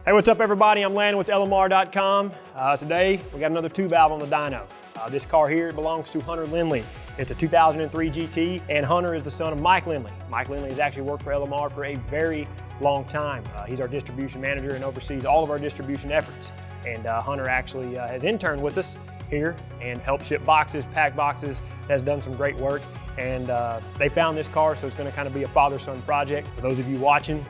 Hey, what's up everybody? I'm Landon with LMR.com. Today, we got another 2-valve on the dyno. This car here belongs to Hunter Lindley. It's a 2003 GT, and Hunter is the son of Mike Lindley. Mike Lindley has actually worked for LMR for a very long time. He's our distribution manager and oversees all of our distribution efforts. And Hunter actually has interned with us here and helped ship boxes, pack boxes, has done some great work. And they found this car, so it's gonna kind of be a father-son project. For those of you watching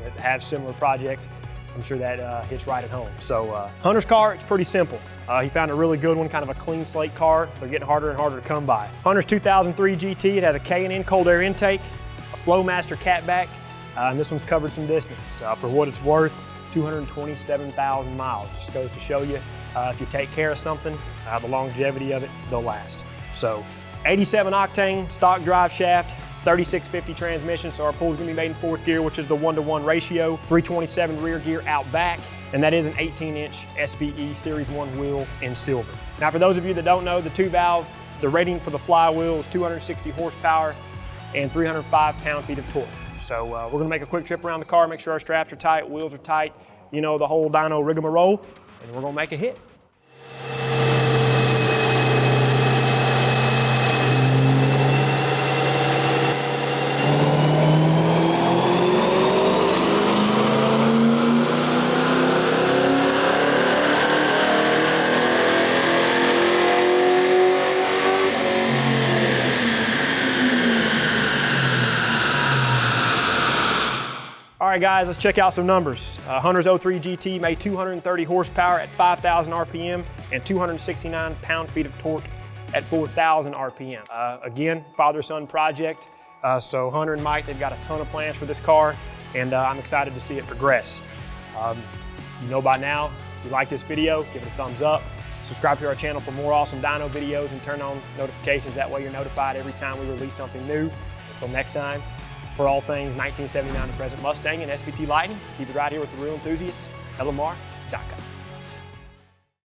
that have similar projects, I'm sure that hits right at home. So Hunter's car, it's pretty simple. He found a really good one, kind of a clean slate car. They're getting harder and harder to come by. Hunter's 2003 GT, it has a K&N cold air intake, a Flowmaster catback, and this one's covered some distance. For what it's worth, 227,000 miles. Just goes to show you, if you take care of something, the longevity of it, they'll last. So 87 octane, stock drive shaft, 3650 transmission, so our pool's gonna be made in 4th gear, which is the 1-to-1 ratio, 327 rear gear out back, and that is an 18-inch SVE Series 1 wheel in silver. Now for those of you that don't know, the 2-valve, the rating for the flywheel is 260 horsepower and 305 pound-feet of torque. So we're gonna make a quick trip around the car, make sure our straps are tight, wheels are tight, you know, the whole dyno rigmarole, and we're gonna make a hit. All right guys, let's check out some numbers. Hunter's 03 GT made 230 horsepower at 5,000 RPM and 269 pound-feet of torque at 4,000 RPM. Again, father-son project. So Hunter and Mike, they've got a ton of plans for this car, and I'm excited to see it progress. You know by now, if you like this video, give it a thumbs up. Subscribe to our channel for more awesome dyno videos and turn on notifications. That way you're notified every time we release something new. Until next time, for all things 1979 to present Mustang and SVT Lightning, keep it right here with the real enthusiasts, LMR.com.